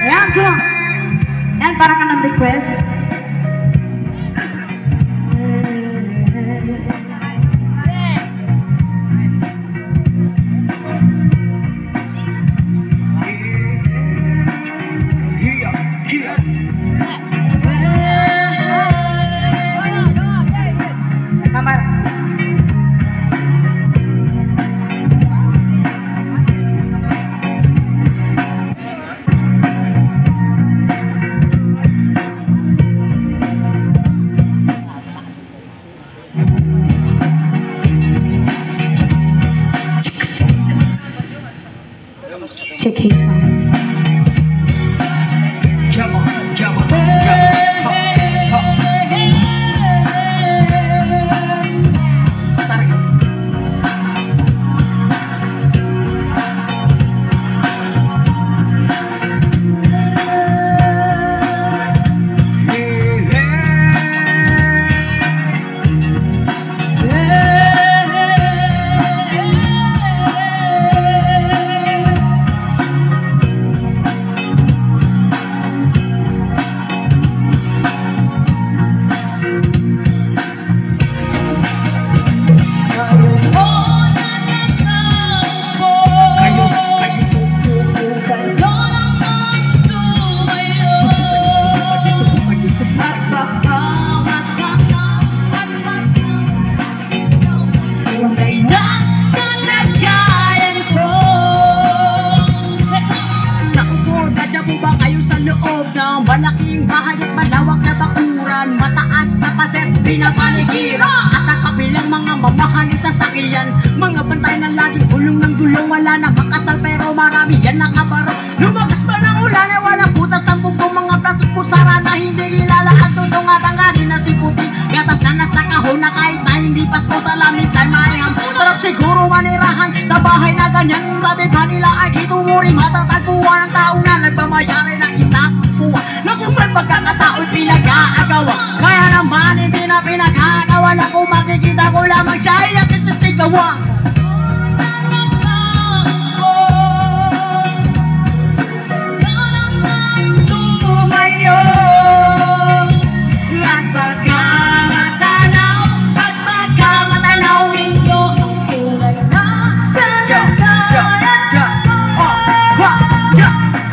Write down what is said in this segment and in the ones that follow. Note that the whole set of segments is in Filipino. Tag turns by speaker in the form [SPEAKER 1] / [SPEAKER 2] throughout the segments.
[SPEAKER 1] Ayan, Jung. Yan, para ka ng request. Check his song.
[SPEAKER 2] Come on, come on,
[SPEAKER 1] malaking bahay at malawak na bakuran, mataas na pader, pinapaligiran at ang kabilang mga mamahaling sasakyan, mga bantay na laging gulong ng gulong, wala na makasal pero marami yan nakabaro. Lumakas pa ng ulan ay walang butas ng bubong, mga plato kutsara na hindi kilala at tutong at ang ganin na si puti, gatas na nasa kahon na kahit na hindi Pasko sa lamisan mayang. Sarap siguro manirahan sa bahay na ganyan, sabi pa nila ay dito mo rin matatagpuan ang tao na nagpamayari ng isang na kung may pagkakatao'y pinag-aagawa, kaya naman hindi na pinag-aagawa na kung makikita ko lamang siya ay akin sa sigawan. Tumayo at pagkamatanaw at pagkamatanaw ninyo tulad na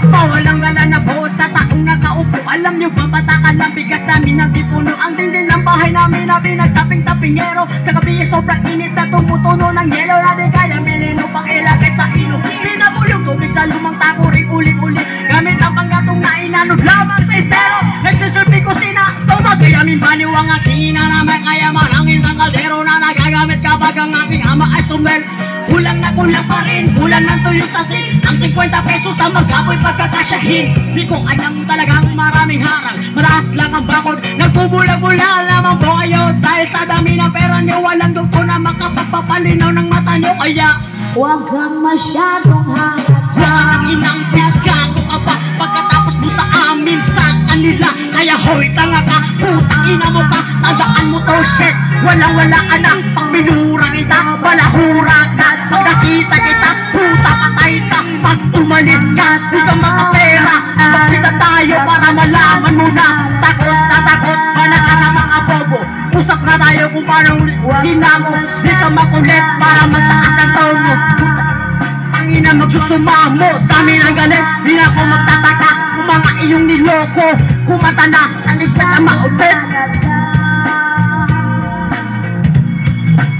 [SPEAKER 1] mawalang gala na po sa taong nakaupo. Alam nyo ba batakan lang bigas namin ng tipuno, ang dindin ng bahay namin na pinagtaping-tapingero. Sa gabi sobrang init na tumutuno ng yelo na di kaya milino pang ilagay sa ilo. Pinabulong tubig sa lumang tako rin ulit-ulit gamit ang panggatong na inanod lamang sa estero. Nagsusurpi ko sina stomach kaya min baliwang aking inanamay, kaya man ang isang kaldero na nagagamit kapag ang aking ama ay sumel. Kulang na kulang pa rin, kulang ng tuyong tasin, ang 50 pesos ang magkapoy pagkakasyahin. Di ko alam talagang maraming harang, mataas lang ang bakod, nagbubulag-bula lamang po kayo dahil sa dami ng pera nyo, walang doktor na makapagpapalinaw ng mata nyo. Kaya huwag kang masyadong harap, inang piskago ka pa pagkatapos mo sa amin sa kanila. Kaya hoy tanga ka, putang ina mo ka, tandaan mo to shit, walang-wala ka na, pang minura kita, balahura ka. Pag nakita kita, puta patay ka. Pag umalis ka, di ka makapera. Magkita tayo para malaman mo na takot na takot ka na ka sa mga bobo. Usap na tayo kung paano ginamo, di ka makulit para magtaas ang tono. Tangina magsusumamo, dami ng galit, di na ako magtataka kung mga iyong niloko. Kumanta na, naligpat na maupit.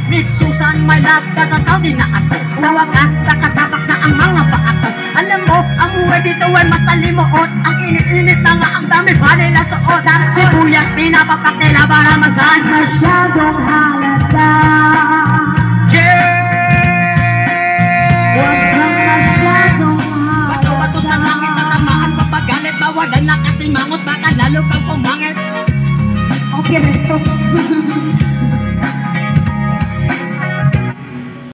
[SPEAKER 1] Miss Susan, my love, kasasabi na ako. Sa wakas, nakatapak na ang mga paa ko. Alam mo, ang buhay dito ay mas talimuot. Ang init-init na nga, ang dami pa nila suot. Sibuyas, pinapapak nila para masan. Masyadong halata. Huwag kang masyadong halata. Bato-bato sa langit, tatamaan papagalit. Bawalan na kasi mangot, baka lalo kang pumangit. Okay, resto.